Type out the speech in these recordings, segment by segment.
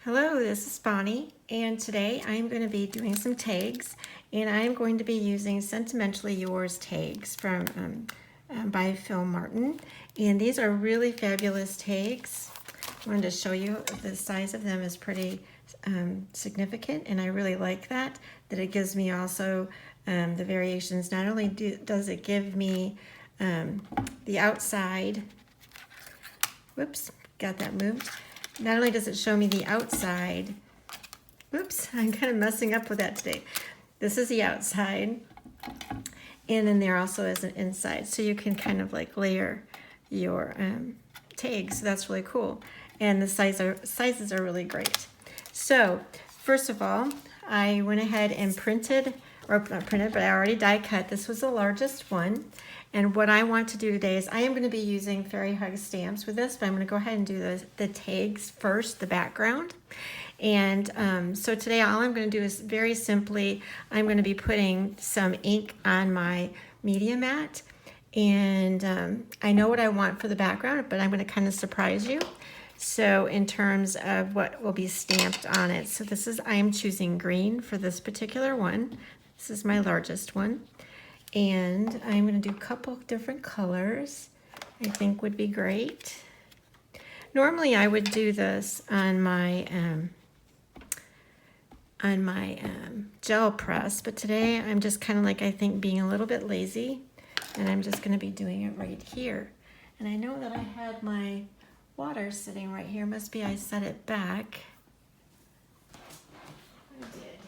Hello, this is Bonnie, and today I'm going to be doing some tags, and I'm going to be using Sentimentally Yours tags from by Phil Martin, and these are really fabulous tags. I wanted to show you the size of them is pretty significant, and I really like that it gives me also the variations. Not only does it give me the outside, whoops, got that moved. Not only does it show me the outside, oops, I'm kind of messing up with that today. This is the outside, and then there also is an inside, so you can kind of like layer your tags. So that's really cool, and the sizes are really great. So first of all, I went ahead and printed, or not printed, but I already die cut. This was the largest one. And what I want to do today is I am going to be using Fairy Hug stamps with this, but I'm going to go ahead and do the tags first, the background. And so today all I'm going to do is very simply, I'm going to be putting some ink on my media mat. And I know what I want for the background, but I'm going to kind of surprise you. So in terms of what will be stamped on it. So this is, I am choosing green for this particular one. This is my largest one. And I'm going to do a couple different colors I think would be great. Normally I would do this on my gel press, but today I'm just kind of like, I think, being a little bit lazy, and I'm just going to be doing it right here. And I know that I had my water sitting right here. Must be I set it back. I did.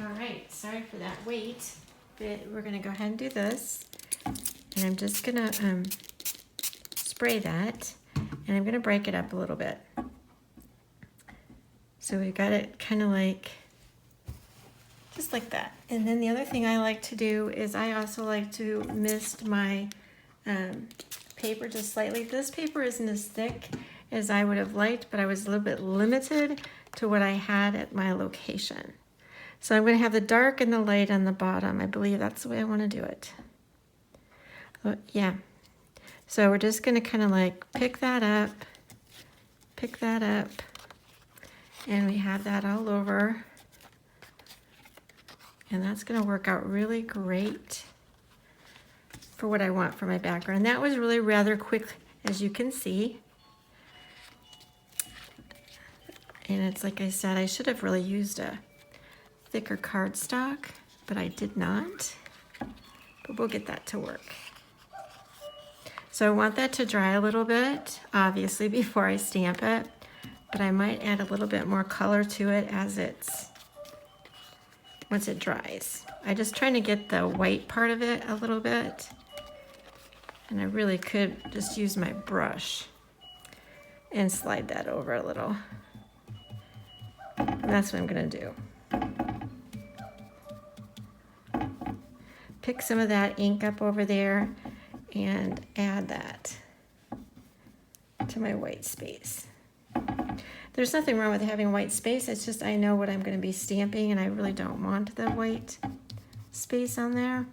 All right, sorry for that wait, but we're gonna go ahead and do this. And I'm just gonna spray that, and I'm gonna break it up a little bit. So we've got it kind of like, just like that. And then the other thing I like to do is I also like to mist my paper just slightly. This paper isn't as thick as I would have liked, but I was a little bit limited to what I had at my location. So I'm going to have the dark and the light on the bottom. I believe that's the way I want to do it. Yeah. So we're just going to kind of like pick that up, and we have that all over. And that's going to work out really great for what I want for my background. That was really rather quick, as you can see. And it's like I said, I should have really used a thicker cardstock, but I did not. But we'll get that to work. So I want that to dry a little bit, obviously, before I stamp it. But I might add a little bit more color to it as once it dries. I'm just trying to get the white part of it a little bit. And I really could just use my brush and slide that over a little. And that's what I'm gonna do. Pick some of that ink up over there and add that to my white space. There's nothing wrong with having white space, it's just I know what I'm going to be stamping, and I really don't want the white space on there.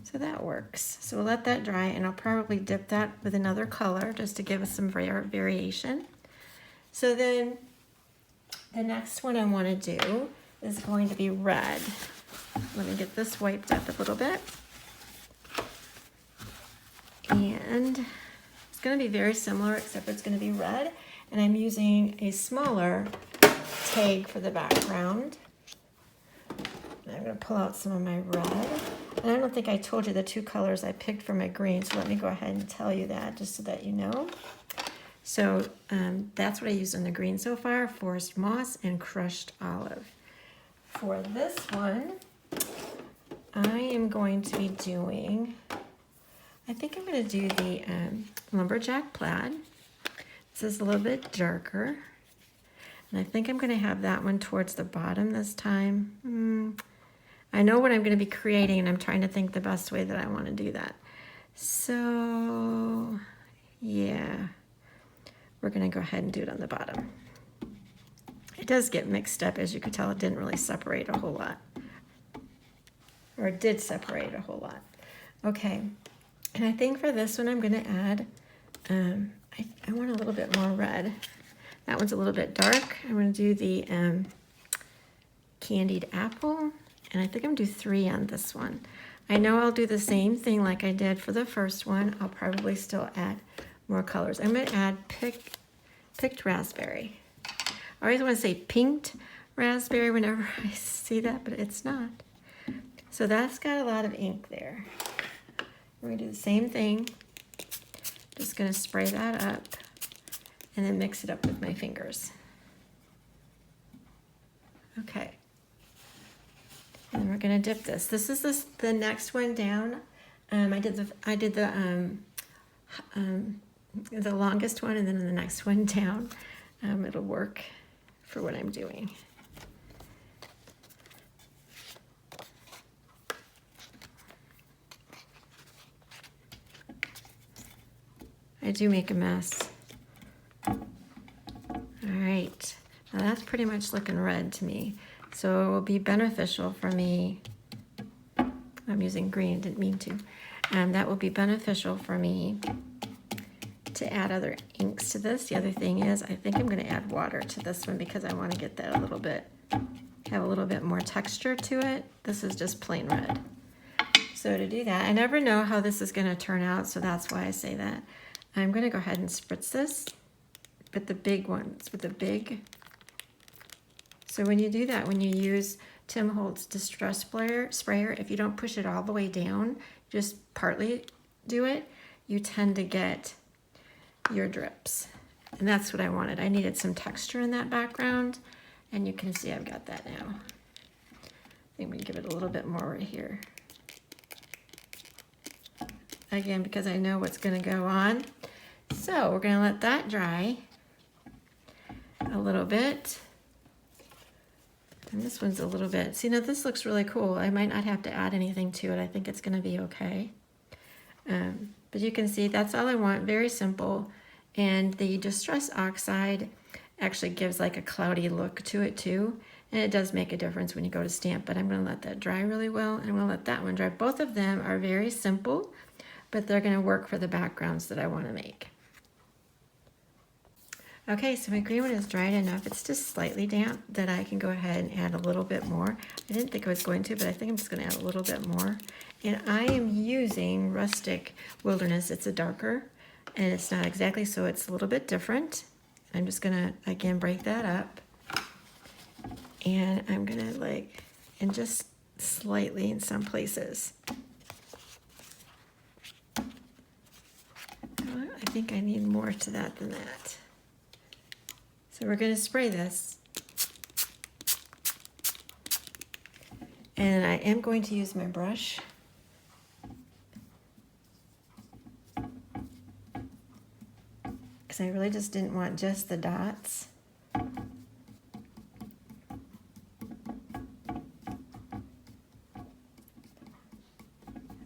So that works. So we'll let that dry, and I'll probably dip that with another color just to give us some variation. So then the next one I want to do is going to be red. Let me get this wiped up a little bit. And it's going to be very similar, except it's going to be red. And I'm using a smaller tag for the background. And I'm going to pull out some of my red. And I don't think I told you the two colors I picked for my green, so let me go ahead and tell you that just so that you know. So that's what I used on the green so far, Forest Moss and Crushed Olive. For this one, I am going to be doing, I think I'm going to do the Lumberjack Plaid. This is a little bit darker. And I think I'm going to have that one towards the bottom this time. I know what I'm going to be creating, and I'm trying to think the best way that I want to do that. So, yeah, we're going to go ahead and do it on the bottom. It does get mixed up, as you could tell. It didn't really separate a whole lot, or it did separate a whole lot. Okay, and I think for this one I'm going to add, I want a little bit more red. That one's a little bit dark. I'm going to do the candied apple, and I think I'm going to do 3 on this one. I know I'll do the same thing like I did for the first one. I'll probably still add more colors. I'm going to add picked raspberry. I always want to say pinked raspberry whenever I see that, but it's not. So that's got a lot of ink there. We're going to do the same thing. Just going to spray that up and then mix it up with my fingers. Okay. And we're going to dip this. This is the next one down. I did the longest one, and then the next one down. It'll work for what I'm doing. I do make a mess. All right, now that's pretty much looking red to me. So it will be beneficial for me. I'm using green, didn't mean to. That will be beneficial for me to add other inks to this. The other thing is, I think I'm going to add water to this one because I want to get that a little bit, have a little bit more texture to it. This is just plain red. So to do that, I never know how this is going to turn out, so that's why I say that. I'm going to go ahead and spritz this, but the big ones, with the big. So when you do that, when you use Tim Holtz Distress Sprayer, if you don't push it all the way down, just partly do it, you tend to get your drips. And that's what I wanted. I needed some texture in that background, and you can see I've got that now. I think we can give it a little bit more right here. Again, because I know what's going to go on. So we're going to let that dry a little bit. And this one's a little bit, see, now this looks really cool. I might not have to add anything to it. I think it's going to be okay. But you can see that's all I want, very simple. And the Distress Oxide actually gives like a cloudy look to it too. And it does make a difference when you go to stamp, but I'm going to let that dry really well. And I'm going to let that one dry. Both of them are very simple, but they're going to work for the backgrounds that I want to make. Okay, so my green one is dried enough. It's just slightly damp that I can go ahead and add a little bit more. I didn't think I was going to, but I think I'm just going to add a little bit more. And I am using Rustic Wilderness. It's a darker, and it's not exactly, so it's a little bit different. I'm just going to, again, break that up. And I'm going to and just slightly in some places. I think I need more to that than that. So we're going to spray this. And I am going to use my brush. Because I really just didn't want just the dots.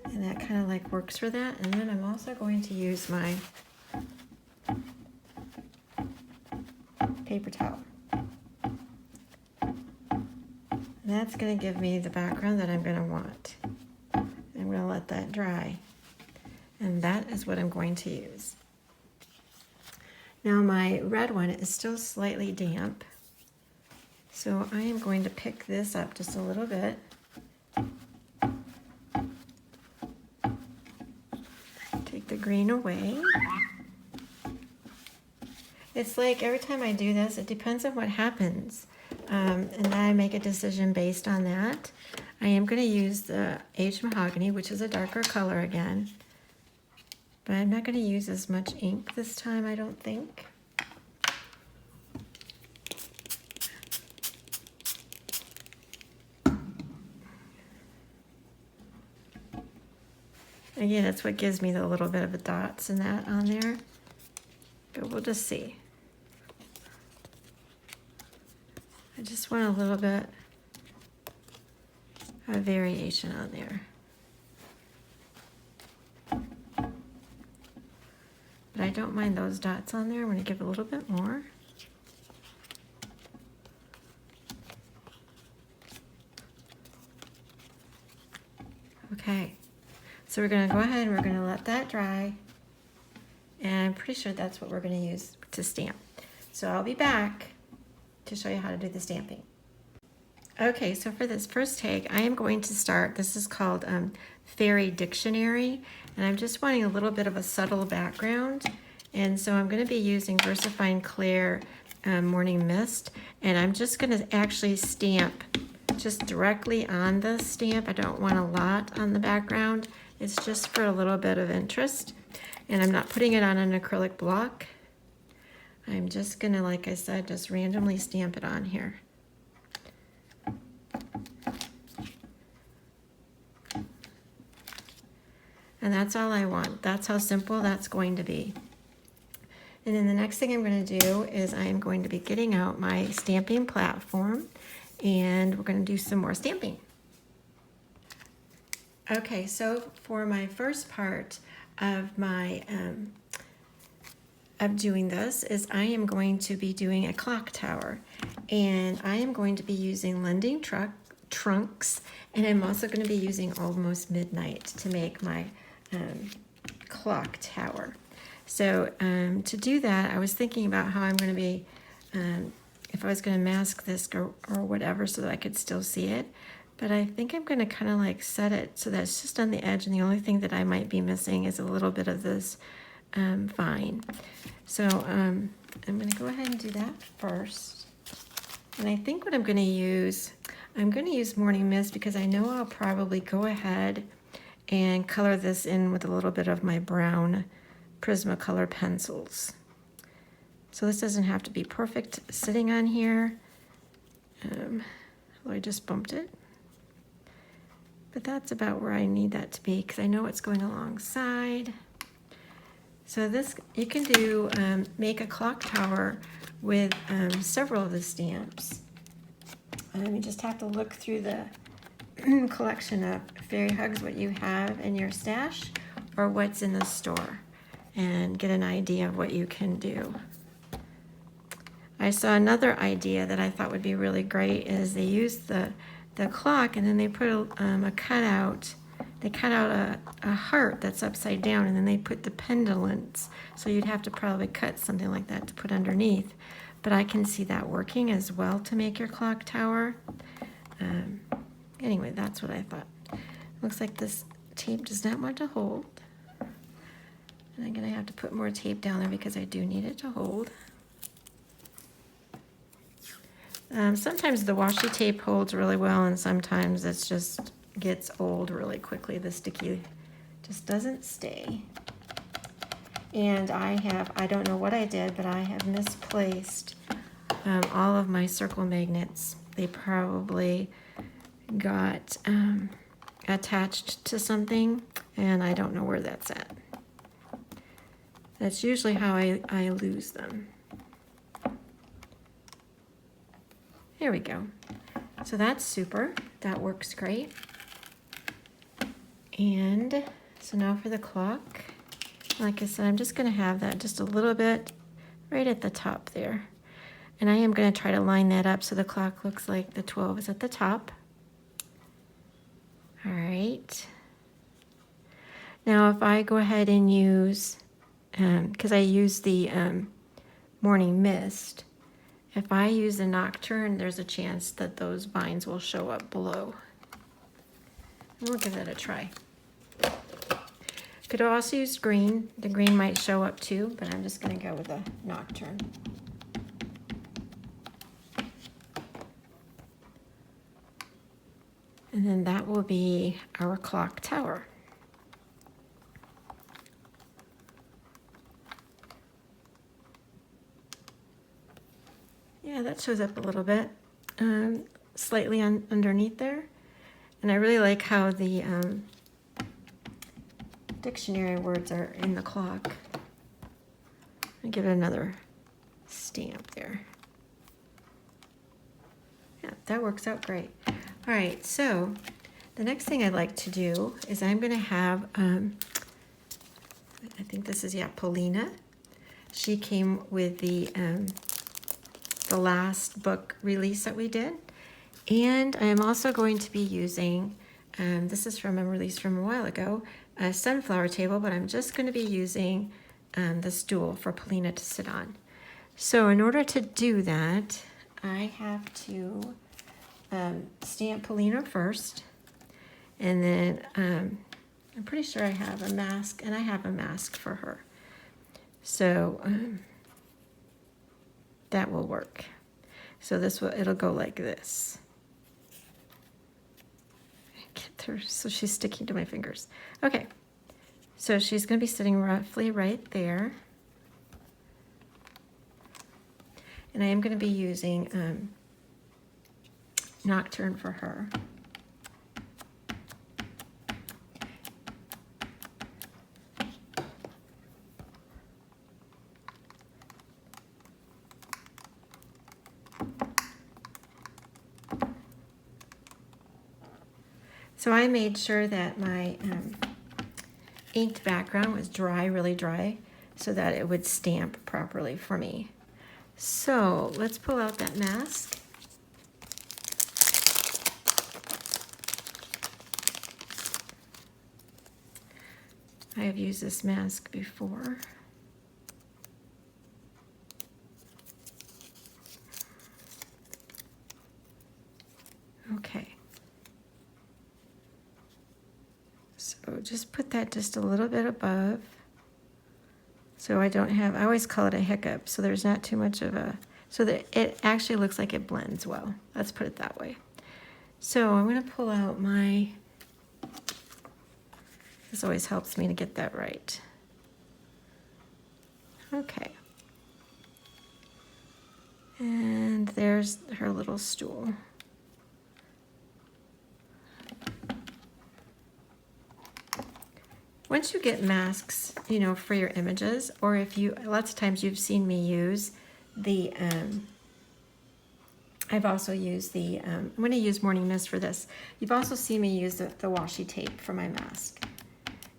And that kind of works for that. And then I'm also going to use my paper towel. And that's going to give me the background that I'm going to want. I'm going to let that dry. And that is what I'm going to use. Now my red one is still slightly damp. So I am going to pick this up just a little bit. Take the green away. It's like every time I do this, it depends on what happens. And then I make a decision based on that. I am going to use the aged mahogany, which is a darker color again. But I'm not going to use as much ink this time, I don't think. Again, that's what gives me the little bit of the dots and that on there. But we'll just see. I just want a little bit of variation on there. But I don't mind those dots on there. I'm going to give a little bit more. So we're gonna go ahead and we're gonna let that dry. And I'm pretty sure that's what we're gonna use to stamp. So I'll be back to show you how to do the stamping. Okay, so for this first tag, I am going to start, this is called Fairy Dictionary, and I'm just wanting a little bit of a subtle background. And so I'm gonna be using VersaFine Clear Morning Mist, and I'm just gonna actually stamp just directly on the stamp. I don't want a lot on the background. It's just for a little bit of interest. And I'm not putting it on an acrylic block. I'm just gonna, like I said, just randomly stamp it on here. And that's all I want. That's how simple that's going to be. And then the next thing I'm going to do is I am going to be getting out my stamping platform, and we're going to do some more stamping. Okay, so for my first part of my of doing this is I am going to be doing a clock tower, and I am going to be using Lending Trunks, and I'm also going to be using Almost Midnight to make my clock tower. So to do that, I was thinking about how I'm going to be, if I was going to mask this or whatever so that I could still see it. But I think I'm going to kind of like set it so that it's just on the edge, and the only thing that I might be missing is a little bit of this vine. So I'm going to go ahead and do that first. And I think what I'm going to use Morning Mist, because I know I'll probably go ahead and color this in with a little bit of my brown Prismacolor pencils. So this doesn't have to be perfect sitting on here. I just bumped it. But that's about where I need that to be, because I know it's going alongside. So this, you can do, make a clock tower with several of the stamps. You just have to look through the collection of Fairy Hugs, what you have in your stash or what's in the store, and get an idea of what you can do. I saw another idea that I thought would be really great is they use the clock, and then they put a cutout. They cut out a heart that's upside down, and then they put the pendulums. So you'd have to probably cut something like that to put underneath. But I can see that working as well to make your clock tower. Anyway, that's what I thought. Looks like this tape does not want to hold. And I'm gonna have to put more tape down there because I do need it to hold. Sometimes the washi tape holds really well, and sometimes it just gets old really quickly. The sticky just doesn't stay. And I don't know what I did, but I have misplaced all of my circle magnets. They probably got attached to something, and I don't know where that's at. That's usually how I lose them. There we go. So that's super. That works great. And so now for the clock, like I said, I'm just going to have that just a little bit right at the top there. And I am going to try to line that up so the clock looks like the 12 is at the top. All right. Now if I go ahead and use, because I use the Morning Mist, if I use the Nocturne, there's a chance that those vines will show up below. We'll give that a try. Could also use green. The green might show up too, but I'm just going to go with a Nocturne. And then that will be our clock tower. Yeah, that shows up a little bit, slightly underneath there. And I really like how the dictionary words are in the clock. I'll give it another stamp there. Yeah, that works out great. All right, so the next thing I'd like to do is I'm going to have, I think this is, yeah, Polina. She came with the last book release that we did. And I am also going to be using, this is from a release from a while ago, a sunflower table, but I'm just going to be using the stool for Polina to sit on. So in order to do that, I have to stamp Polina first, and then I'm pretty sure I have a mask, and I have a mask for her. So that will work. So it'll go like this. Get her, so she's sticking to my fingers. Okay, so she's going to be sitting roughly right there. And I am going to be using Nocturne for her. So I made sure that my inked background was dry, really dry, so that it would stamp properly for me. So let's pull out that mask. I have used this mask before. Okay. So just put that just a little bit above. So I always call it a hiccup, so there's not too much of a, so that it actually looks like it blends well. Let's put it that way. So I'm going to pull out this always helps me to get that right. Okay. And there's her little stool. Once you get masks, for your images, or if lots of times you've seen me use the, I've also used the, I'm going to use Morning Mist for this. You've also seen me use the washi tape for my mask.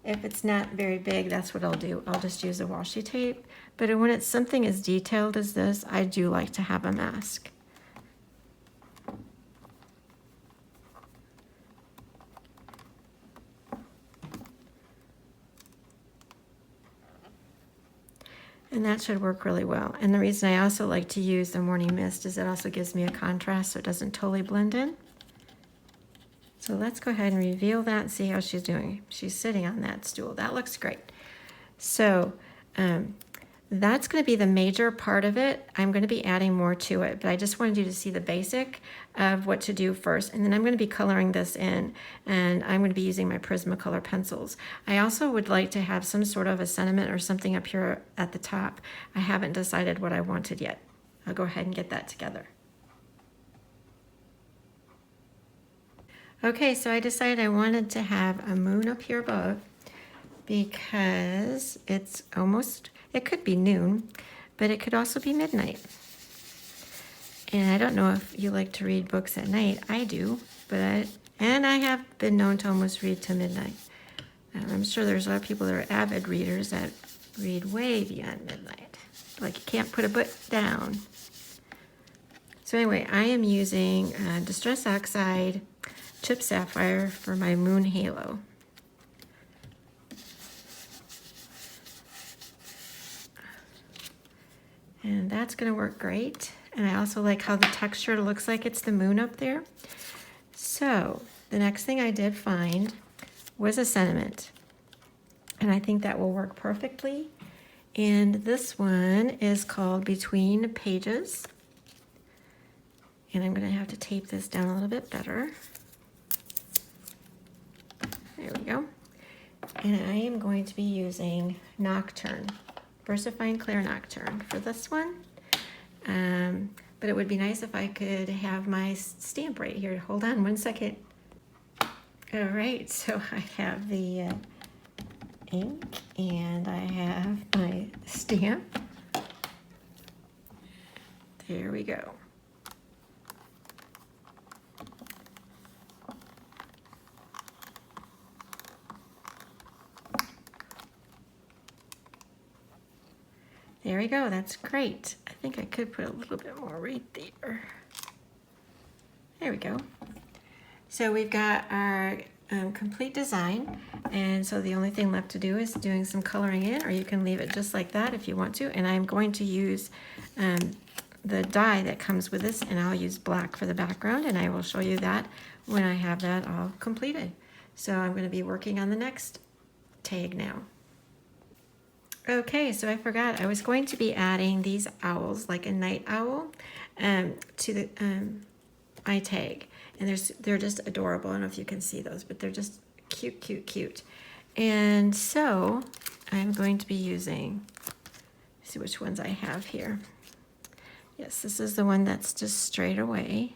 If it's not very big, that's what I'll do. I'll just use a washi tape. But when it's something as detailed as this, I do like to have a mask. And that should work really well. And the reason I also like to use the Morning Mist is it also gives me a contrast so it doesn't totally blend in. So let's go ahead and reveal that and see how she's doing. She's sitting on that stool. That looks great. So that's going to be the major part of it. I'm going to be adding more to it, but I just wanted you to see the basic of what to do first. And then I'm going to be coloring this in, and I'm going to be using my Prismacolor pencils. I also would like to have some sort of a sentiment or something up here at the top. I haven't decided what I wanted yet. I'll go ahead and get that together. Okay, so I decided I wanted to have a moon up here above because it's almost, it could be noon, but it could also be midnight. And I don't know if you like to read books at night. I do, and I have been known to almost read to midnight. I'm sure there's a lot of people that are avid readers that read way beyond midnight. Like you can't put a book down. So anyway, I am using Distress Oxide Chip Sapphire for my Moon Halo. And that's going to work great. And I also like how the texture looks like it's the moon up there. So the next thing I did find was a sentiment. And I think that will work perfectly. And this one is called Between Pages. And I'm going to have to tape this down a little bit better. There we go. And I am going to be using Nocturne, VersaFine Clear Nocturne for this one. But it would be nice if I could have my stamp right here. Hold on one second. All right, so I have the ink and I have my stamp. There we go. There we go, that's great. I think I could put a little bit more right there. There we go. So we've got our complete design, and so the only thing left to do is doing some coloring in, or you can leave it just like that if you want to. And I'm going to use the die that comes with this, and I'll use black for the background, and I will show you that when I have that all completed. So I'm going to be working on the next tag now. Okay, so I forgot, I was going to be adding these owls, like a night owl, to the my tag. And they're just adorable. I don't know if you can see those, but they're just cute, cute, cute. And so I'm going to be using, see which ones I have here. Yes, this is the one that's just straight away.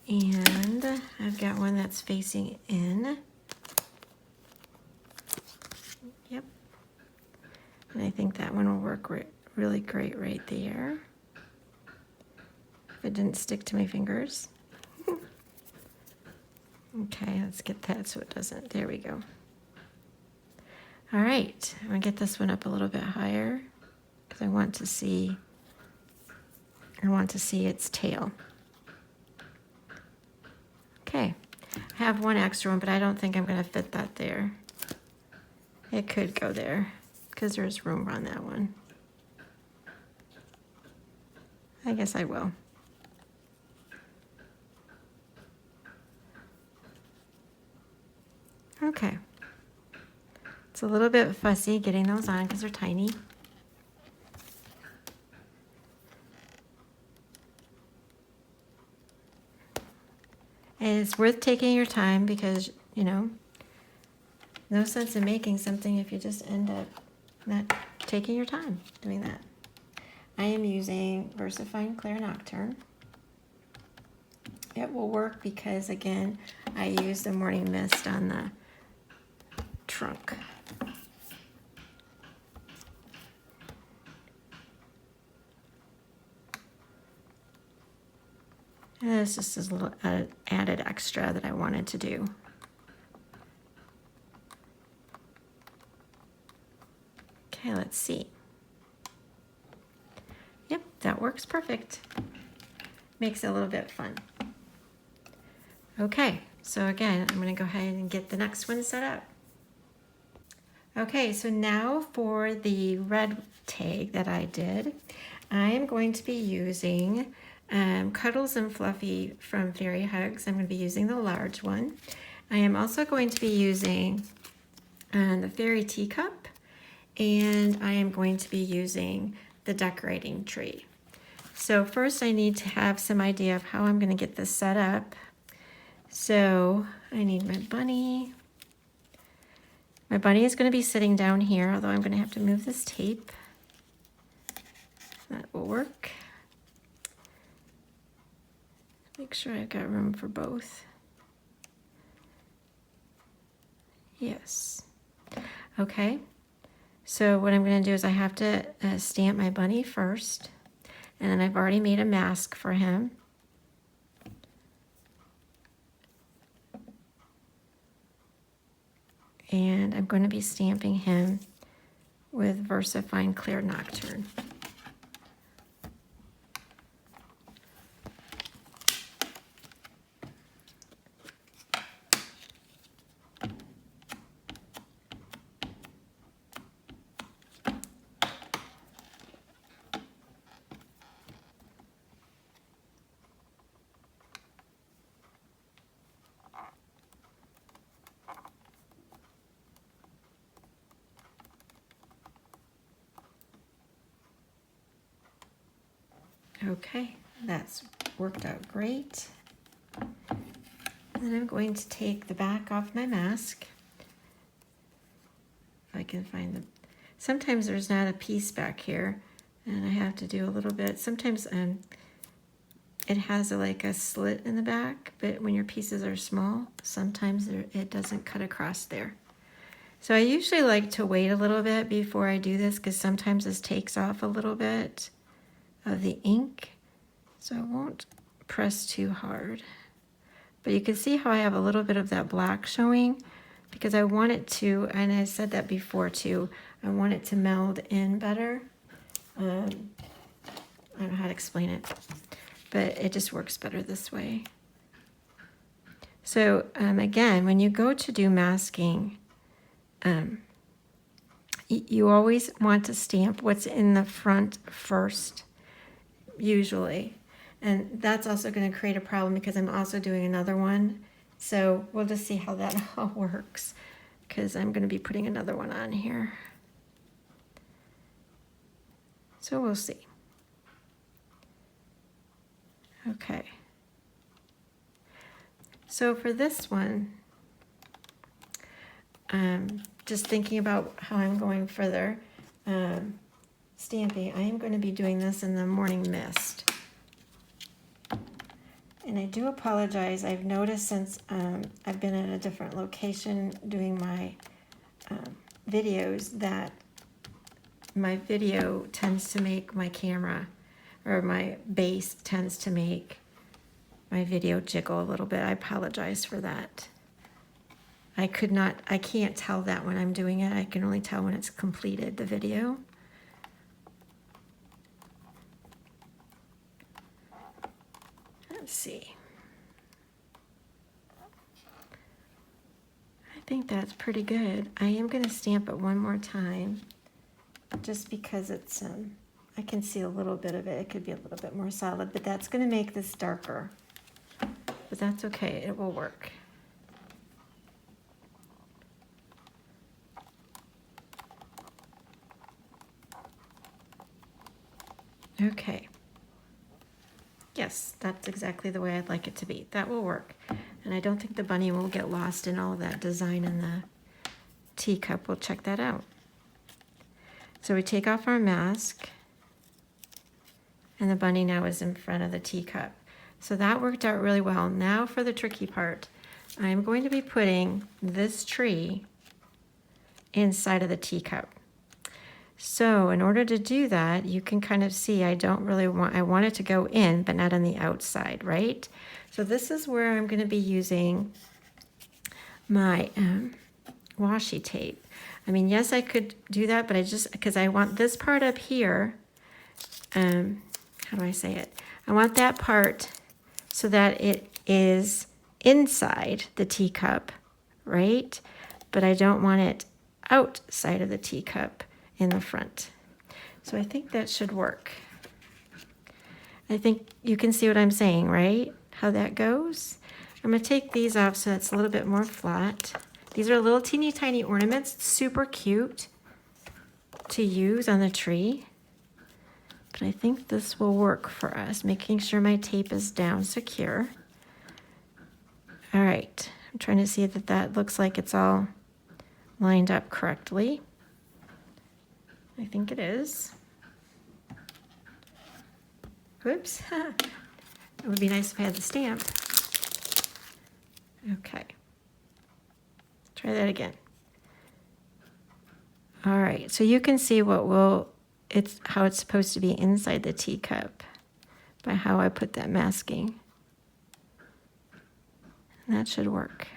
And I've got one that's facing in. Yep. And I think that one will work really great right there. If it didn't stick to my fingers. Okay, let's get that so it doesn't. There we go. All right, I'm gonna get this one up a little bit higher because I want to see its tail. Okay, I have one extra one, but I don't think I'm gonna fit that there. It could go there because there's room on that one. I guess I will. Okay. It's a little bit fussy getting those on because they're tiny. And it's worth taking your time because, you know, no sense in making something if you just end up not taking your time doing that. I am using VersaFine Clear Nocturne. It will work because, again, I used the Morning Mist on the trunk. And it's just a little added extra that I wanted to do. Okay, let's see. Yep, that works perfect. Makes it a little bit fun. Okay, so again, I'm going to go ahead and get the next one set up. Okay, so now for the red tag that I did, I am going to be using Cuddles and Fluffy from Fairy Hugs. I'm going to be using the large one. I am also going to be using the Fairy Teacup, and I am going to be using the decorating tree. So first I need to have some idea of how I'm going to get this set up. So I need my bunny. My bunny is going to be sitting down here, although I'm going to have to move this tape. That will work. Make sure I've got room for both. Yes. Okay. So what I'm going to do is I have to stamp my bunny first. And then I've already made a mask for him. And I'm going to be stamping him with VersaFine Clear Nocturne. Okay, that's worked out great. Then I'm going to take the back off my mask. If I can find them. Sometimes there's not a piece back here, and I have to do a little bit. Sometimes it has like a slit in the back, but when your pieces are small, sometimes it doesn't cut across there. So I usually like to wait a little bit before I do this because sometimes this takes off a little bit of the ink, so I won't press too hard. But you can see how I have a little bit of that black showing because I want it to, and I said that before too, I want it to meld in better. I don't know how to explain it. but it just works better this way. So again, when you go to do masking, you always want to stamp what's in the front first, usually. And that's also going to create a problem because I'm also doing another one. So we'll just see how that all works, because I'm going to be putting another one on here. So we'll see. Okay. So for this one, just thinking about how I'm going further, stamping, I am going to be doing this in the morning mist. And I do apologize. I've noticed since I've been at a different location doing my videos that my video tends to make my camera, or my base tends to make my video jiggle a little bit. I apologize for that. I can't tell that when I'm doing it. I can only tell when it's completed, the video. Let's see. I think that's pretty good. I am going to stamp it one more time, just because it's, I can see a little bit of it. It could be a little bit more solid, but that's going to make this darker. But that's okay, it will work. Okay. Yes, that's exactly the way I'd like it to be. That will work. And I don't think the bunny will get lost in all of that design in the teacup. We'll check that out. So we take off our mask, and the bunny now is in front of the teacup. So that worked out really well. Now for the tricky part. I'm going to be putting this tree inside of the teacup. So in order to do that, you can kind of see I want it to go in, but not on the outside, right? So this is where I'm going to be using my washi tape. I mean, yes, I could do that, but because I want this part up here, how do I say it? I want that part so that it is inside the teacup, right? But I don't want it outside of the teacup in the front. So I think that should work. I think you can see what I'm saying, right? How that goes. I'm going to take these off so it's a little bit more flat. These are little teeny tiny ornaments. It's super cute to use on the tree. But I think this will work for us, making sure my tape is down secure. All right, I'm trying to see that that looks like it's all lined up correctly. I think it is. Oops. It would be nice if I had the stamp. Okay. Try that again. All right, so you can see how it's supposed to be inside the teacup by how I put that masking. And that should work.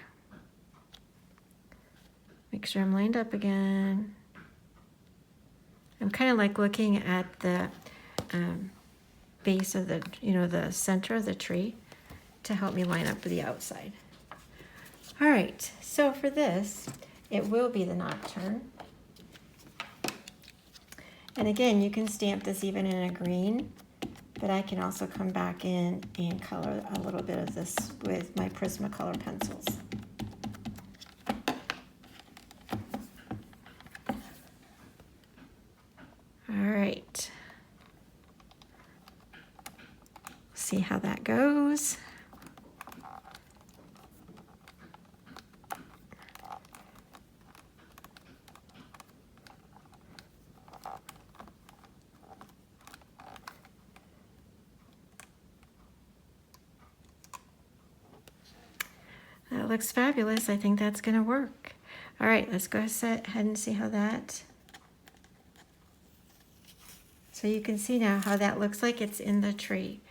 Make sure I'm lined up again. I'm kind of like looking at the base of the center of the tree to help me line up with the outside. All right, so for this, it will be the nocturne. And again, you can stamp this even in a green, but I can also come back in and color a little bit of this with my Prismacolor pencils. All right. See how that goes. That looks fabulous. I think that's going to work. All right, let's go ahead and see how that. So you can see now how that looks like it's in the tree.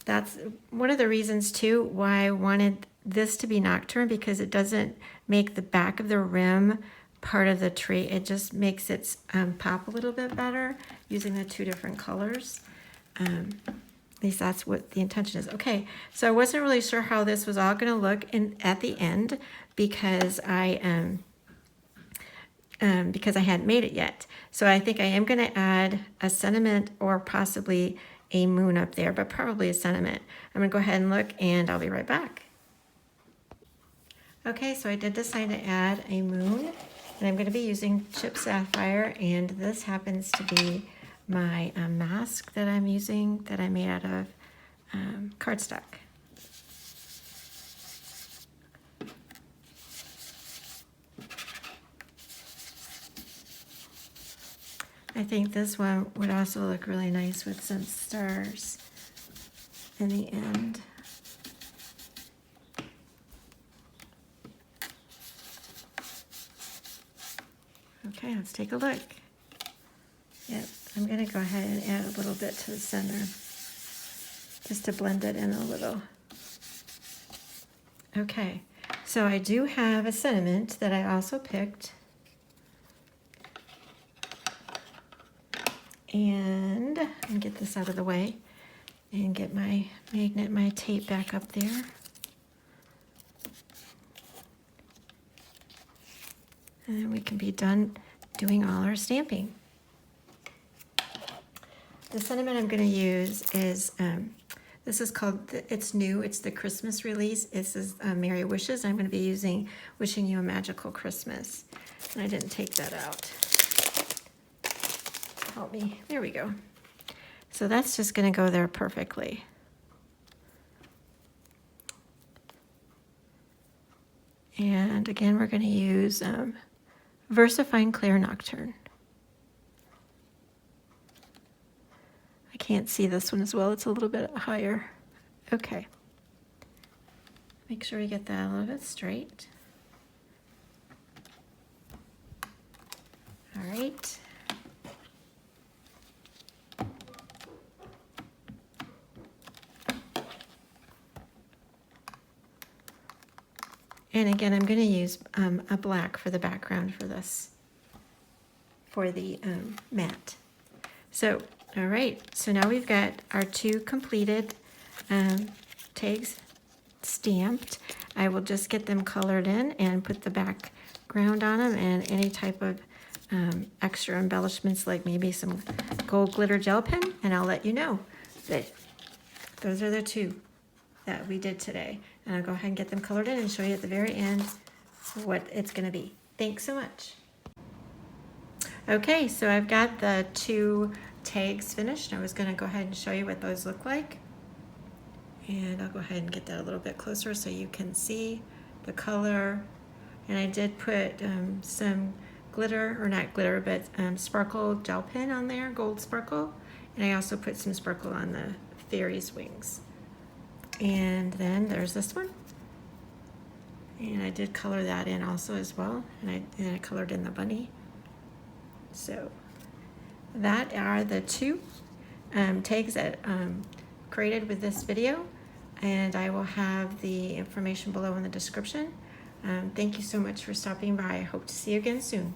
That's one of the reasons too why I wanted this to be nocturne, because it doesn't make the back of the rim part of the tree. It just makes it pop a little bit better using the two different colors. At least that's what the intention is. Okay, so I wasn't really sure how this was all going to look at the end because I hadn't made it yet. So I think I am going to add a sentiment or possibly a moon up there, but probably a sentiment. I'm going to go ahead and look, and I'll be right back. Okay, so I did decide to add a moon, and I'm going to be using Chip Sapphire, and this happens to be my mask that I'm using that I made out of cardstock. I think this one would also look really nice with some stars in the end. Okay, let's take a look. Yep, I'm going to go ahead and add a little bit to the center just to blend it in a little. Okay, so I do have a sentiment that I also picked. And I'll get this out of the way and get my magnet, my tape back up there. And then we can be done doing all our stamping. The sentiment I'm going to use is, this is called, it's new, it's the Christmas release. This is Merry Wishes. I'm going to be using Wishing You a Magical Christmas. And I didn't take that out. Help me. There we go. So that's just going to go there perfectly. And again, we're going to use VersaFine Clear Nocturne. I can't see this one as well. It's a little bit higher. Okay. Make sure we get that a little bit straight. All right. And again, I'm going to use a black for the background for this, for the mat. So, all right, so now we've got our two completed tags stamped. I will just get them colored in and put the background on them and any type of extra embellishments, like maybe some gold glitter gel pen, and I'll let you know that those are the two that we did today. And I'll go ahead and get them colored in and show you at the very end what it's going to be. Thanks so much. Okay, so I've got the two tags finished. I was going to go ahead and show you what those look like. And I'll go ahead and get that a little bit closer so you can see the color. And I did put some glitter, or not glitter, but sparkle gel pen on there, gold sparkle. And I also put some sparkle on the fairy's wings. And then there's this one. And I did color that in also as well. And I colored in the bunny. So that are the two tags that created with this video. And I will have the information below in the description. Thank you so much for stopping by. I hope to see you again soon.